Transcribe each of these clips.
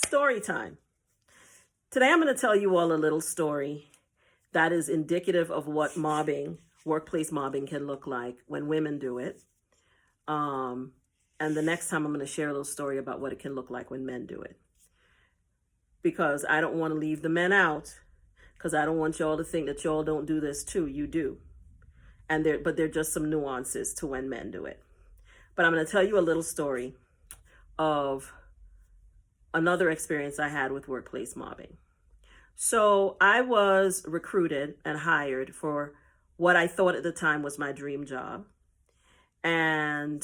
Story time. Today I'm going to tell you all a little story that is indicative of what mobbing, workplace mobbing, can look like when women do it. And the next time I'm going to share a little story about what it can look like when men do it. Because I don't want to leave the men out, because I don't want y'all to think that y'all don't do this too. You do. But there are just some nuances to when men do it. But I'm going to tell you a little story of another experience I had with workplace mobbing. So I was recruited and hired for what I thought at the time was my dream job. And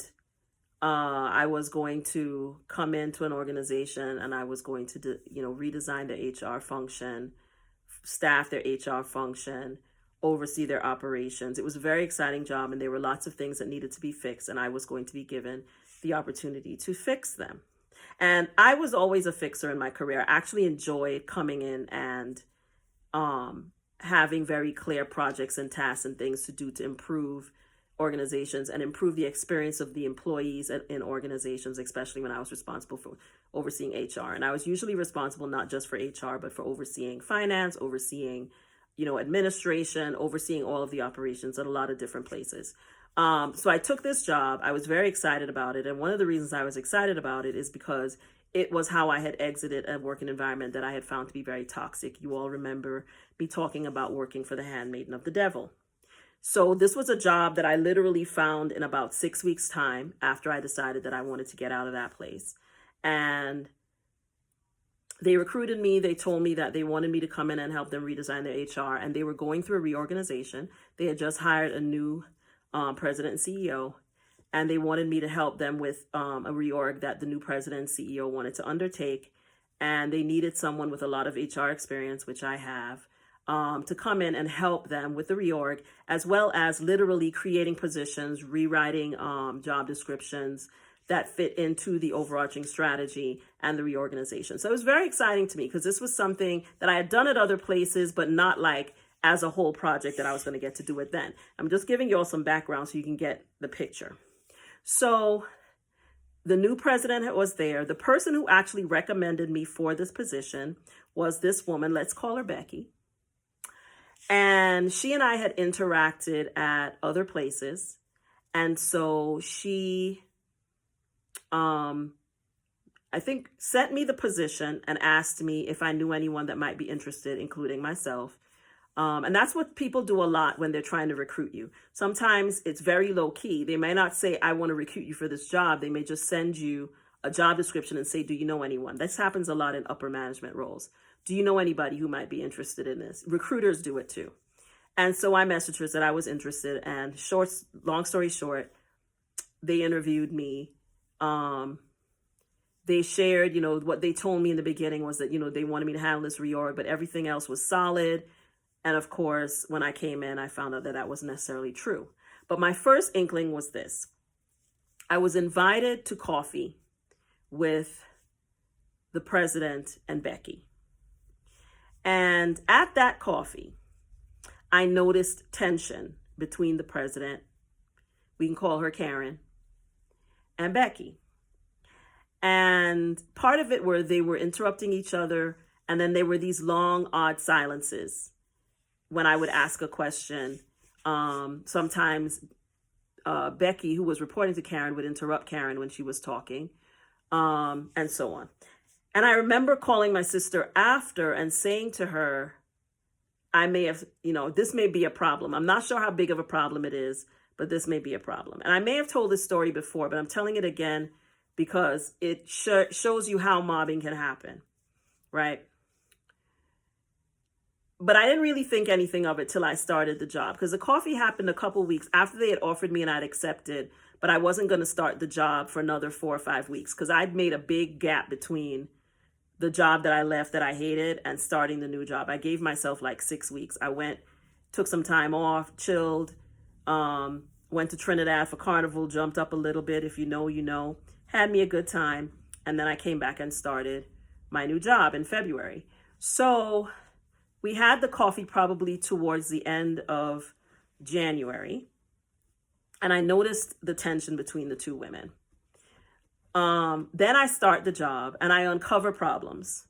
I was going to come into an organization and I was going to, redesign the HR function, staff their HR function, oversee their operations. It was a very exciting job and there were lots of things that needed to be fixed, and I was going to be given the opportunity to fix them. And I was always a fixer in my career. I actually enjoyed coming in and having very clear projects and tasks and things to do to improve organizations and improve the experience of the employees in organizations, especially when I was responsible for overseeing HR. And I was usually responsible not just for HR, but for overseeing finance, overseeing, administration, overseeing all of the operations at a lot of different places. So I took this job. I was very excited about it. And one of the reasons I was excited about it is because it was how I had exited a working environment that I had found to be very toxic. You all remember me talking about working for the handmaiden of the devil. So this was a job that I literally found in about 6 weeks' time after I decided that I wanted to get out of that place. And they recruited me. They told me that they wanted me to come in and help them redesign their HR. And they were going through a reorganization. They had just hired a new president and CEO. And they wanted me to help them with a reorg that the new president and CEO wanted to undertake. And they needed someone with a lot of HR experience, which I have, to come in and help them with the reorg, as well as literally creating positions, rewriting job descriptions that fit into the overarching strategy and the reorganization. So it was very exciting to me because this was something that I had done at other places, but not like as a whole project that I was going to get to do it then. I'm just giving you all some background so you can get the picture. So the new president was there. The person who actually recommended me for this position was this woman. Let's call her Becky. And she and I had interacted at other places. And so she, I think, sent me the position and asked me if I knew anyone that might be interested, including myself. And that's what people do a lot when they're trying to recruit you. Sometimes it's very low key. They may not say, I want to recruit you for this job. They may just send you a job description and say, do you know anyone? This happens a lot in upper management roles. Do you know anybody who might be interested in this? Recruiters do it too. And so I messaged her, said I was interested, and long story short, they interviewed me. They shared, what they told me in the beginning was that, they wanted me to handle this reorg, but everything else was solid. And of course, when I came in, I found out that that wasn't necessarily true. But my first inkling was this. I was invited to coffee with the president and Becky. And at that coffee, I noticed tension between the president, we can call her Karen, and Becky. And part of it were they were interrupting each other, and then there were these long, odd silences when I would ask a question. Sometimes Becky, who was reporting to Karen, would interrupt Karen when she was talking, and so on. And I remember calling my sister after and saying to her, I may have, this may be a problem. I'm not sure how big of a problem it is, but this may be a problem. And I may have told this story before, but I'm telling it again because it shows you how mobbing can happen, right? But I didn't really think anything of it till I started the job, because the coffee happened a couple weeks after they had offered me and I'd accepted, but I wasn't going to start the job for another 4 or 5 weeks because I'd made a big gap between the job that I left that I hated and starting the new job. I gave myself like 6 weeks. I took some time off, chilled, went to Trinidad for Carnival, jumped up a little bit. If you know, you know, had me a good time. And then I came back and started my new job in February. So we had the coffee probably towards the end of January. And I noticed the tension between the two women. Then I start the job and I uncover problems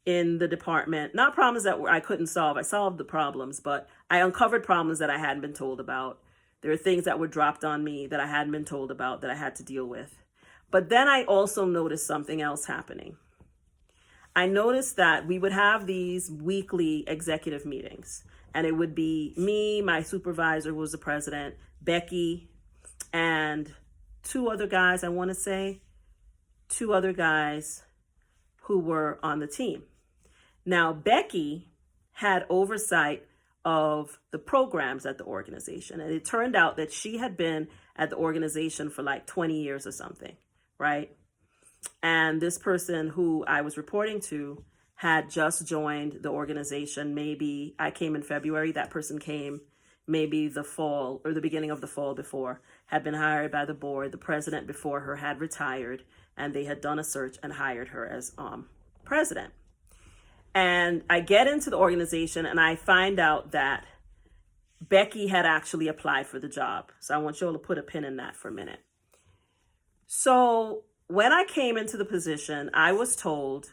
in the department. Not problems that I couldn't solve. I solved the problems, but I uncovered problems that I hadn't been told about. There were things that were dropped on me that I hadn't been told about that I had to deal with. But then I also noticed something else happening. I noticed that we would have these weekly executive meetings, and it would be me, my supervisor, who was the president, Becky, and two other guys who were on the team. Now, Becky had oversight of the programs at the organization, and it turned out that she had been at the organization for like 20 years or something, right? And this person who I was reporting to had just joined the organization. Maybe I came in February. That person came maybe the fall or the beginning of the fall before, had been hired by the board. The president before her had retired, and they had done a search and hired her as president. And I get into the organization and I find out that Becky had actually applied for the job. So I want you all to put a pin in that for a minute. So when I came into the position, I was told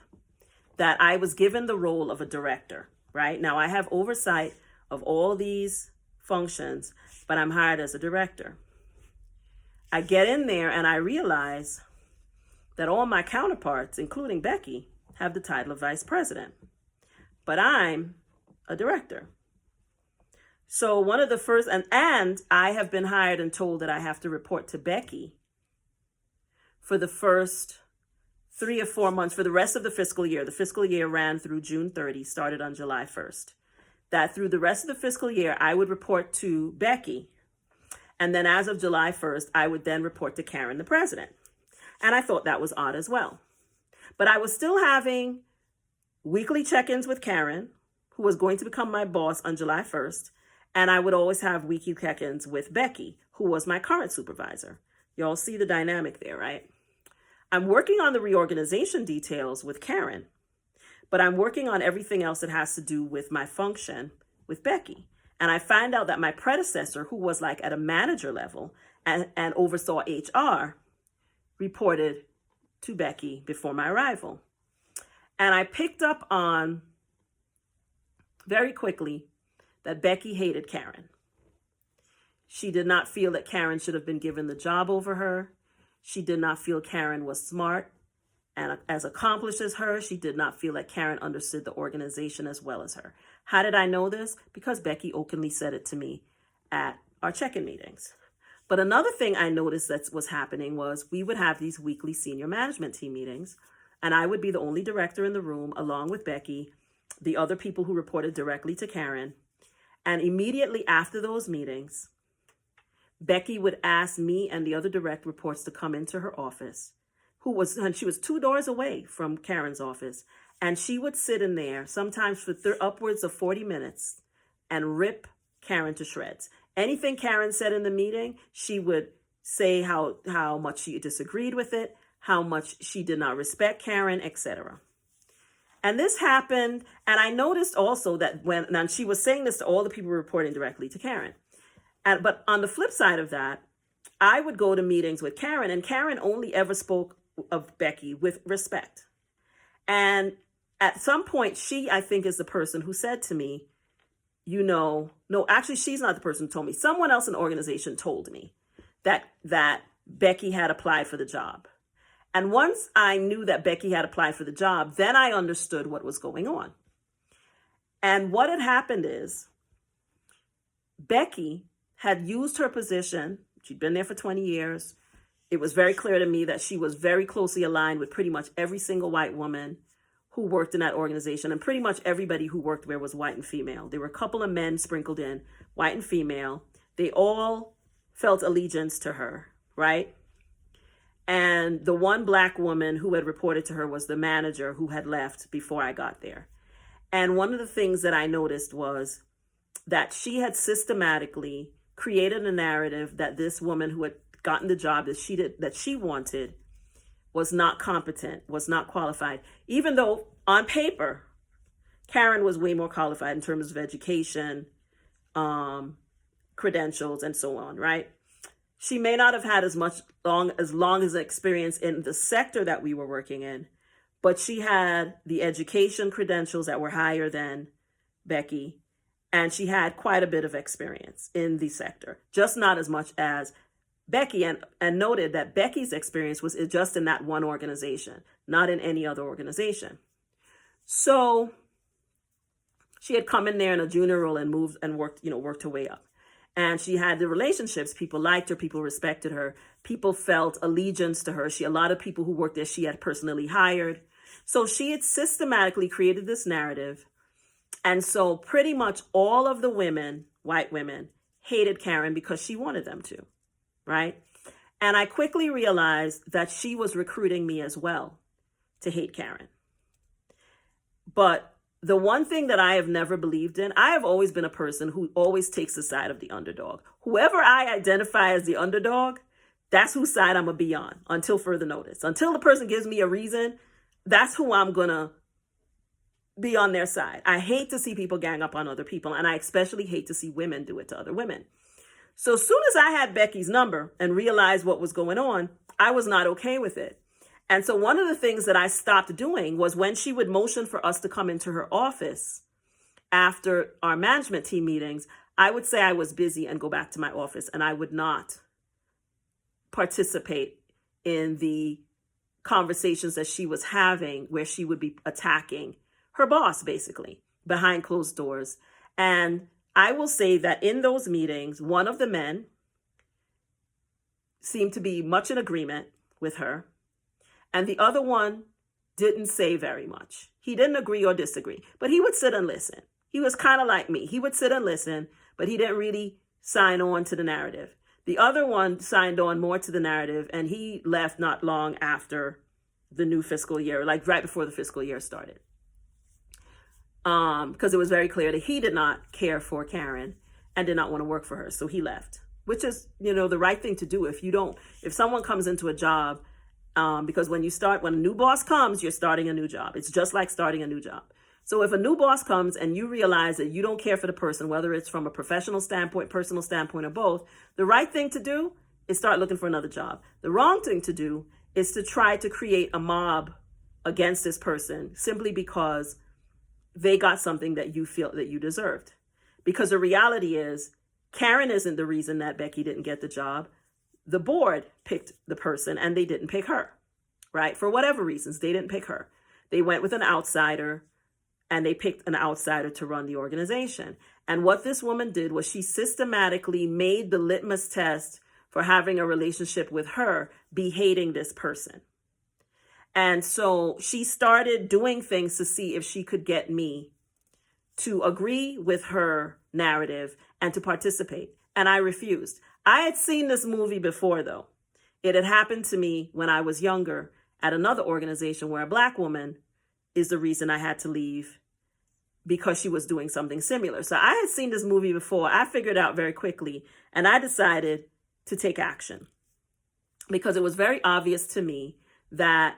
that I was given the role of a director, right? Now I have oversight of all these functions, but I'm hired as a director. I get in there and I realize that all my counterparts, including Becky, have the title of vice president, but I'm a director. So one of the first, and I have been hired and told that I have to report to Becky for the first 3 or 4 months, for the rest of the fiscal year. The fiscal year ran through June 30, started on July 1st. That through the rest of the fiscal year, I would report to Becky. And then as of July 1st, I would then report to Karen, the president. And I thought that was odd as well. But I was still having weekly check-ins with Karen, who was going to become my boss on July 1st. And I would always have weekly check-ins with Becky, who was my current supervisor. Y'all see the dynamic there, right? I'm working on the reorganization details with Karen, but I'm working on everything else that has to do with my function with Becky. And I find out that my predecessor, who was like at a manager level and oversaw HR, reported to Becky before my arrival. And I picked up on very quickly that Becky hated Karen. She did not feel that Karen should have been given the job over her. She did not feel Karen was smart and as accomplished as her. She did not feel that Karen understood the organization as well as her. How did I know this? Because Becky openly said it to me at our check-in meetings. But another thing I noticed that was happening was we would have these weekly senior management team meetings, and I would be the only director in the room along with Becky, the other people who reported directly to Karen. And immediately after those meetings, Becky would ask me and the other direct reports to come into her office, and she was 2 doors away from Karen's office. And she would sit in there sometimes for upwards of 40 minutes and rip Karen to shreds. Anything Karen said in the meeting, she would say how much she disagreed with it, how much she did not respect Karen, etc. And this happened, and I noticed also that and she was saying this to all the people reporting directly to Karen. But on the flip side of that, I would go to meetings with Karen, and Karen only ever spoke of Becky with respect. And at some point, she, I think, is the person who said to me, no, actually, she's not the person who told me. Someone else in the organization told me that Becky had applied for the job. And once I knew that Becky had applied for the job, then I understood what was going on. And what had happened is Becky had used her position. She'd been there for 20 years. It was very clear to me that she was very closely aligned with pretty much every single white woman who worked in that organization, and pretty much everybody who worked there was white and female. There were a couple of men sprinkled in, white and female. They all felt allegiance to her, right? And the one black woman who had reported to her was the manager who had left before I got there. And one of the things that I noticed was that she had systematically created a narrative that this woman who had gotten the job that she wanted was not competent, was not qualified, even though on paper, Karen was way more qualified in terms of education, credentials, and so on, right? She may not have had as long as experience in the sector that we were working in, but she had the education credentials that were higher than Becky, and she had quite a bit of experience in the sector, just not as much as Becky, and noted that Becky's experience was just in that one organization, not in any other organization. So she had come in there in a junior role and moved and worked her way up. And she had the relationships. People liked her. People respected her. People felt allegiance to her. A lot of people who worked there, she had personally hired. So she had systematically created this narrative. And so pretty much all of the women, white women, hated Karen because she wanted them to, right? And I quickly realized that she was recruiting me as well to hate Karen. But the one thing that I have never believed in, I have always been a person who always takes the side of the underdog. Whoever I identify as the underdog, that's whose side I'm going to be on until further notice. Until the person gives me a reason, that's who I'm going to be on their side. I hate to see people gang up on other people, and I especially hate to see women do it to other women. So as soon as I had Becky's number and realized what was going on, I was not okay with it. And so one of the things that I stopped doing was when she would motion for us to come into her office after our management team meetings, I would say I was busy and go back to my office, and I would not participate in the conversations that she was having where she would be attacking her boss, basically, behind closed doors. And I will say that in those meetings, one of the men seemed to be much in agreement with her, and the other one didn't say very much. He didn't agree or disagree, but he would sit and listen. He was kind of like me. He would sit and listen, but he didn't really sign on to the narrative. The other one signed on more to the narrative, and he left not long after the new fiscal year, like right before the fiscal year started. Because it was very clear that he did not care for Karen and did not want to work for her. So he left, which is, the right thing to do. If someone comes into a job, because when a new boss comes, you're starting a new job. It's just like starting a new job. So if a new boss comes and you realize that you don't care for the person, whether it's from a professional standpoint, personal standpoint, or both, the right thing to do is start looking for another job. The wrong thing to do is to try to create a mob against this person simply because they got something that you feel that you deserved. Because the reality is, Karen isn't the reason that Becky didn't get the job. The board picked the person and they didn't pick her, right? For whatever reasons, they didn't pick her. They went with an outsider, and they picked an outsider to run the organization. And what this woman did was she systematically made the litmus test for having a relationship with her be hating this person. And so she started doing things to see if she could get me to agree with her narrative and to participate. And I refused. I had seen this movie before, though. It had happened to me when I was younger at another organization where a Black woman is the reason I had to leave because she was doing something similar. So I had seen this movie before. I figured out very quickly, and I decided to take action because it was very obvious to me that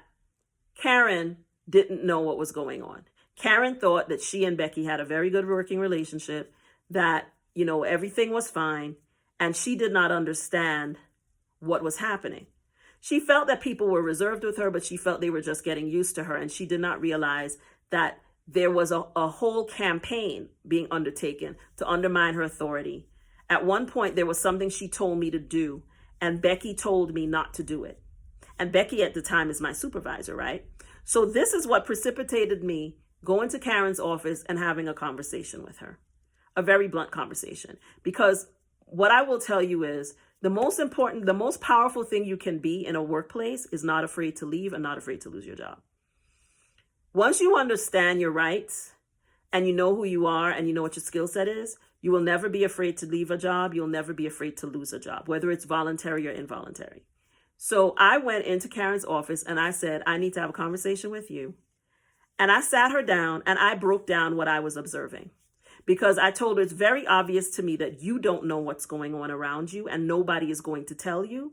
Karen didn't know what was going on. Karen thought that she and Becky had a very good working relationship, that, everything was fine, and she did not understand what was happening. She felt that people were reserved with her, but she felt they were just getting used to her, and she did not realize that there was a whole campaign being undertaken to undermine her authority. At one point, there was something she told me to do, and Becky told me not to do it. And Becky at the time is my supervisor, right? So this is what precipitated me going to Karen's office and having a conversation with her, a very blunt conversation. Because what I will tell you is the most powerful thing you can be in a workplace is not afraid to leave and not afraid to lose your job. Once you understand your rights and you know who you are and you know what your skill set is, you will never be afraid to leave a job. You'll never be afraid to lose a job, whether it's voluntary or involuntary. So I went into Karen's office and I said, I need to have a conversation with you. And I sat her down and I broke down what I was observing, because I told her it's very obvious to me that you don't know what's going on around you and nobody is going to tell you,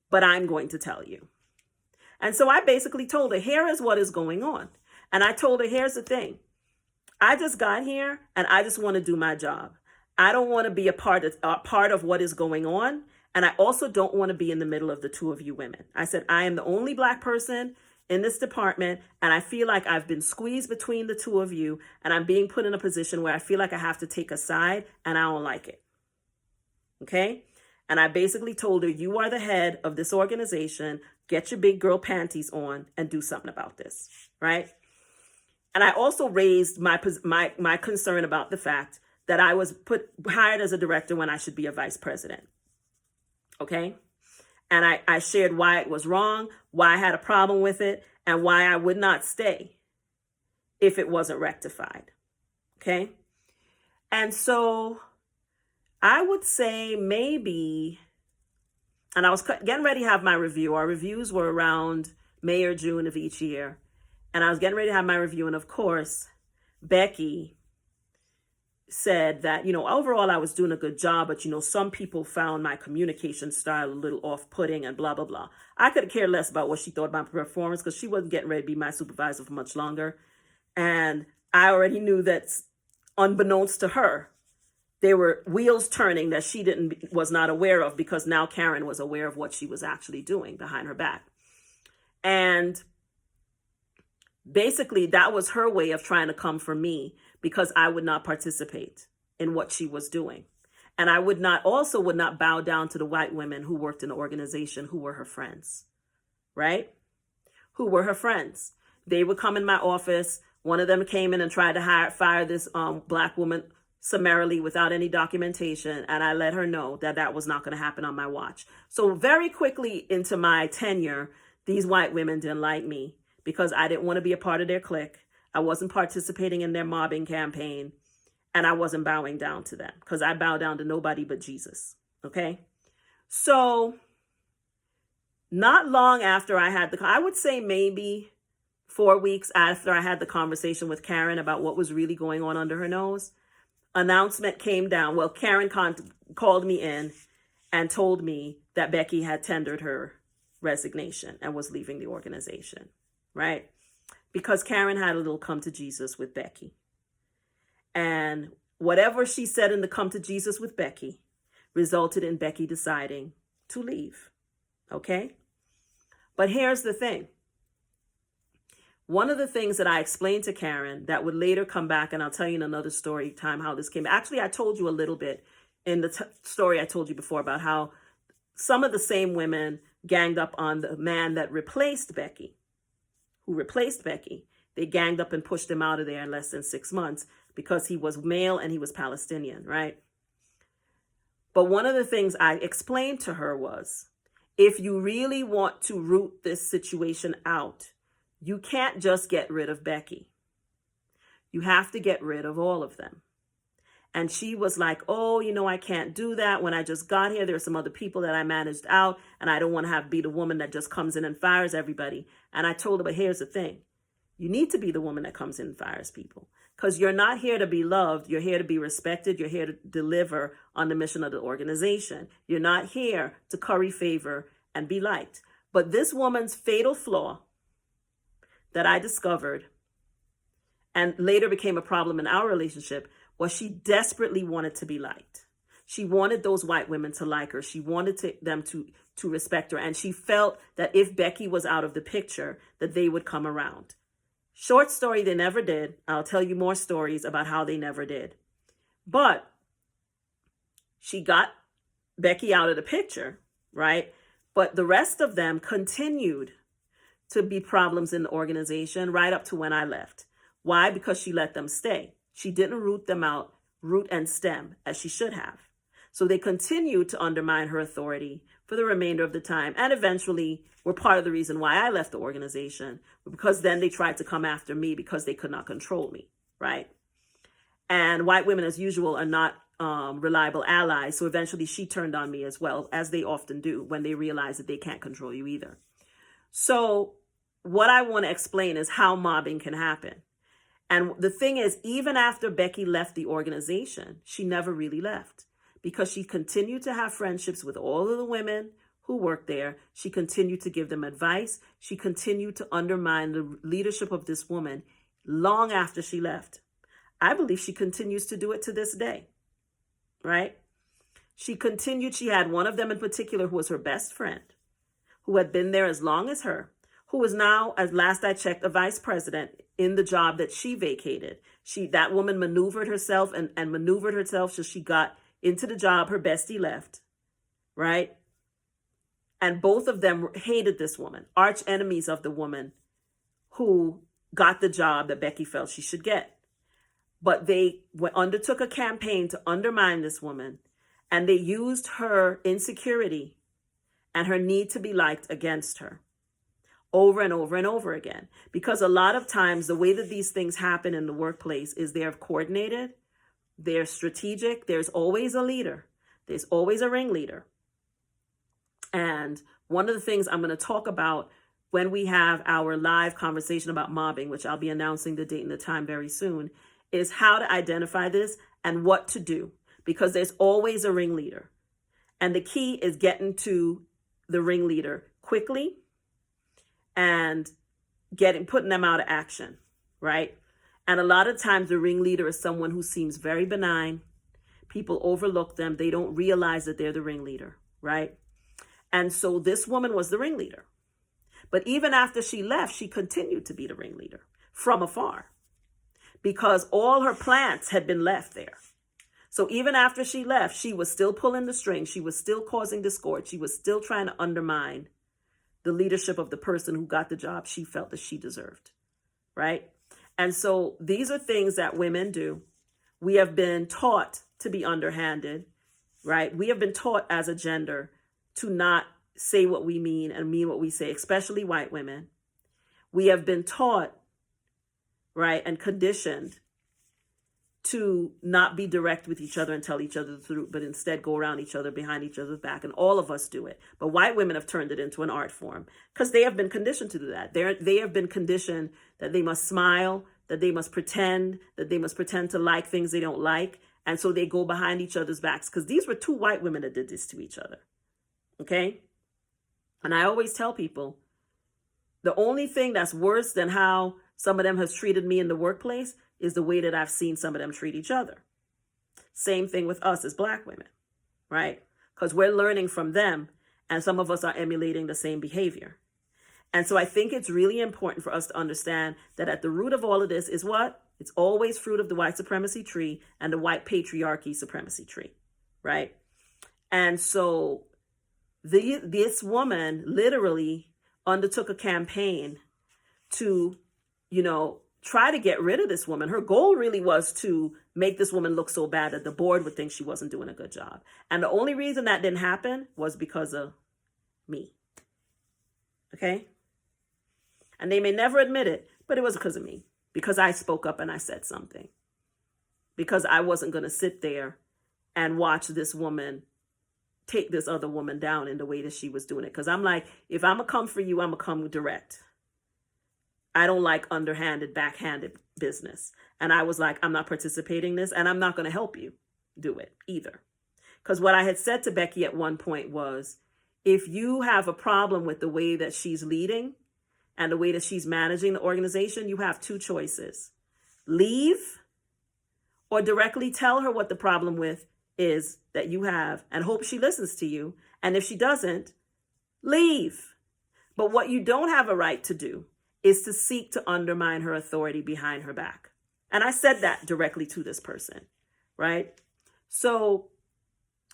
but I'm going to tell you. And so I basically told her, here is what is going on. And I told her, here's the thing. I just got here and I just want to do my job. I don't want to be a part of what is going on. And I also don't want to be in the middle of the two of you women. I said, I am the only Black person in this department, and I feel like I've been squeezed between the two of you, and I'm being put in a position where I feel like I have to take a side, and I don't like it. Okay? And I basically told her, you are the head of this organization. Get your big girl panties on and do something about this, right? And I also raised my concern about the fact that I was hired as a director when I should be a vice president. Okay? And I shared why it was wrong, why I had a problem with it, and why I would not stay if it wasn't rectified. Okay? And so I would say maybe, and I was getting ready to have my review. Our reviews were around May or June of each year. And I was getting ready to have my review. And of course, Becky said that, overall I was doing a good job, but, some people found my communication style a little off-putting and blah, blah, blah. I could care less about what she thought about my performance because she wasn't getting ready to be my supervisor for much longer. And I already knew that, unbeknownst to her, there were wheels turning that she was not aware of, because now Karen was aware of what she was actually doing behind her back. And basically that was her way of trying to come for me, because I would not participate in what she was doing. And I would not bow down to the white women who worked in the organization who were her friends, right? Who were her friends. They would come in my office. One of them came in and tried to fire this Black woman summarily without any documentation. And I let her know that that was not going to happen on my watch. So very quickly into my tenure, these white women didn't like me because I didn't want to be a part of their clique. I wasn't participating in their mobbing campaign, and I wasn't bowing down to them, because I bow down to nobody but Jesus. Okay. So not long after I would say maybe 4 weeks after I had the conversation with Karen about what was really going on under her nose, announcement came down. Well, Karen called me in and told me that Becky had tendered her resignation and was leaving the organization, right? Because Karen had a little come to Jesus with Becky. And whatever she said in the come to Jesus with Becky resulted in Becky deciding to leave. Okay? But here's the thing. One of the things that I explained to Karen that would later come back, and I'll tell you in another story time how this came. Actually, I told you a little bit in the story I told you before about how some of the same women ganged up on the man that replaced Becky. They ganged up and pushed him out of there in less than 6 months because he was male and he was Palestinian, right? But one of the things I explained to her was, if you really want to root this situation out, you can't just get rid of Becky. You have to get rid of all of them. And she was like, oh, I can't do that. When I just got here, there are some other people that I managed out, and I don't want to be the woman that just comes in and fires everybody. And I told her, but here's the thing. You need to be the woman that comes in and fires people, because you're not here to be loved. You're here to be respected. You're here to deliver on the mission of the organization. You're not here to curry favor and be liked. But this woman's fatal flaw that I discovered and later became a problem in our relationship was she desperately wanted to be liked. She wanted those white women to like her. She wanted them to respect her. And she felt that if Becky was out of the picture, that they would come around. Short story, they never did. I'll tell you more stories about how they never did. But she got Becky out of the picture, right? But the rest of them continued to be problems in the organization right up to when I left. Why? Because she let them stay. She didn't root them out, root and stem, as she should have. So they continued to undermine her authority for the remainder of the time, and eventually were part of the reason why I left the organization, because then they tried to come after me because they could not control me, right? And white women, as usual, are not reliable allies. So eventually she turned on me as well, as they often do when they realize that they can't control you either. So what I want to explain is how mobbing can happen. And the thing is, even after Becky left the organization, she never really left, because she continued to have friendships with all of the women who worked there. She continued to give them advice. She continued to undermine the leadership of this woman long after she left. I believe she continues to do it to this day, right? She continued. She had one of them in particular who was her best friend, who had been there as long as her, who is now, as last I checked, a vice president in the job that she vacated. That woman maneuvered herself and maneuvered herself so she got into the job her bestie left, right? And both of them hated this woman, arch enemies of the woman who got the job that Becky felt she should get. But they undertook a campaign to undermine this woman, and they used her insecurity and her need to be liked against her over and over and over again. Because a lot of times the way that these things happen in the workplace is they're coordinated, they're strategic, there's always a leader, there's always a ringleader. And one of the things I'm going to talk about when we have our live conversation about mobbing, which I'll be announcing the date and the time very soon, is how to identify this and what to do, because there's always a ringleader. And the key is getting to the ringleader quickly and putting them out of action, right? And a lot of times the ringleader is someone who seems very benign. People overlook them. They don't realize that they're the ringleader, right? And so this woman was the ringleader. But even after she left, she continued to be the ringleader from afar because all her plants had been left there. So even after she left, she was still pulling the strings. She was still causing discord. She was still trying to undermine the leadership of the person who got the job she felt that she deserved, right? And so these are things that women do. We have been taught to be underhanded, right? We have been taught as a gender to not say what we mean and mean what we say, especially white women. We have been taught, right, and conditioned to not be direct with each other and tell each other the truth, but instead go around each other, behind each other's back. And all of us do it. But white women have turned it into an art form because they have been conditioned to do that. They have been conditioned that they must smile, that they must pretend to like things they don't like. And so they go behind each other's backs because these were two white women that did this to each other. Okay? And I always tell people, the only thing that's worse than how some of them has treated me in the workplace is the way that I've seen some of them treat each other. Same thing with us as Black women, right? Because we're learning from them and some of us are emulating the same behavior. And so I think it's really important for us to understand that at the root of all of this is what? It's always fruit of the white supremacy tree and the white patriarchy supremacy tree, right? And so this woman literally undertook a campaign to, try to get rid of this woman. Her goal really was to make this woman look so bad that the board would think she wasn't doing a good job. And the only reason that didn't happen was because of me. Okay? And they may never admit it, but it was because of me. Because I spoke up and I said something. Because I wasn't going to sit there and watch this woman take this other woman down in the way that she was doing it. Because I'm like, if I'm going to come for you, I'm going to come direct. I don't like underhanded, backhanded business. And I was like, I'm not participating in this and I'm not going to help you do it either. Because what I had said to Becky at one point was, if you have a problem with the way that she's leading and the way that she's managing the organization, you have two choices. Leave or directly tell her what the problem with is that you have and hope she listens to you. And if she doesn't, leave. But what you don't have a right to do is to seek to undermine her authority behind her back. And I said that directly to this person, right? So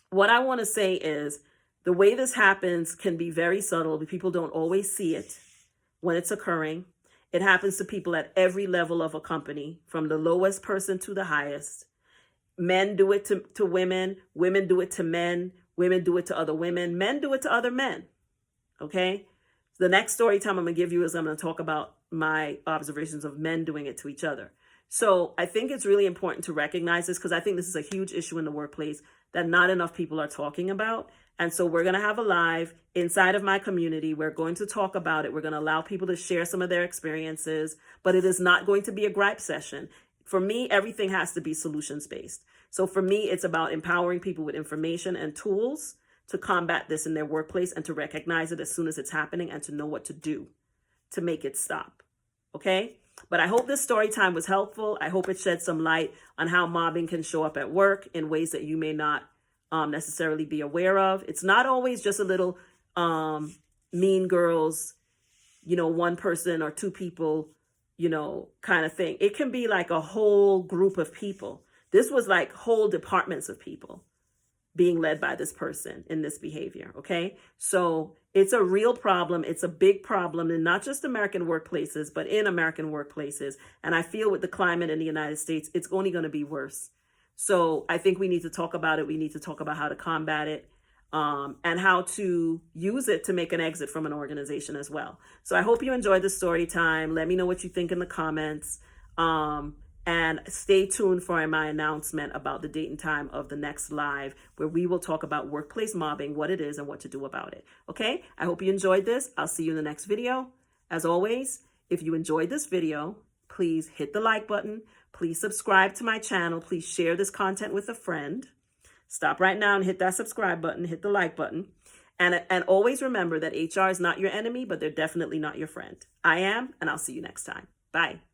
what I want to say is the way this happens can be very subtle, but people don't always see it when it's occurring. It happens to people at every level of a company, from the lowest person to the highest. Men do it to women. Women do it to men. Women do it to other women. Men do it to other men. Okay? The next story time I'm going to give you is I'm going to talk about my observations of men doing it to each other. So I think it's really important to recognize this because I think this is a huge issue in the workplace that not enough people are talking about. And so we're going to have a live inside of my community. We're going to talk about it. We're going to allow people to share some of their experiences, but it is not going to be a gripe session. For me, everything has to be solutions-based. So for me, it's about empowering people with information and tools to combat this in their workplace and to recognize it as soon as it's happening and to know what to do to make it stop. Okay? But I hope this story time was helpful. I hope it shed some light on how mobbing can show up at work in ways that you may not necessarily be aware of. It's not always just a little mean girls, one person or two people, kind of thing. It can be like a whole group of people. This was like whole departments of people being led by this person in this behavior. Okay. So it's a real problem. It's a big problem in not just American workplaces, but in American workplaces. And I feel with the climate in the United States, it's only going to be worse. So I think we need to talk about it. We need to talk about how to combat it, and how to use it to make an exit from an organization as well. So I hope you enjoyed the story time. Let me know what you think in the comments. And stay tuned for my announcement about the date and time of the next live, where we will talk about workplace mobbing, what it is and what to do about it. Okay, I hope you enjoyed this. I'll see you in the next video. As always, if you enjoyed this video, please hit the like button. Please subscribe to my channel. Please share this content with a friend. Stop right now and hit that subscribe button, hit the like button. And always remember that HR is not your enemy, but they're definitely not your friend. I am, and I'll see you next time. Bye.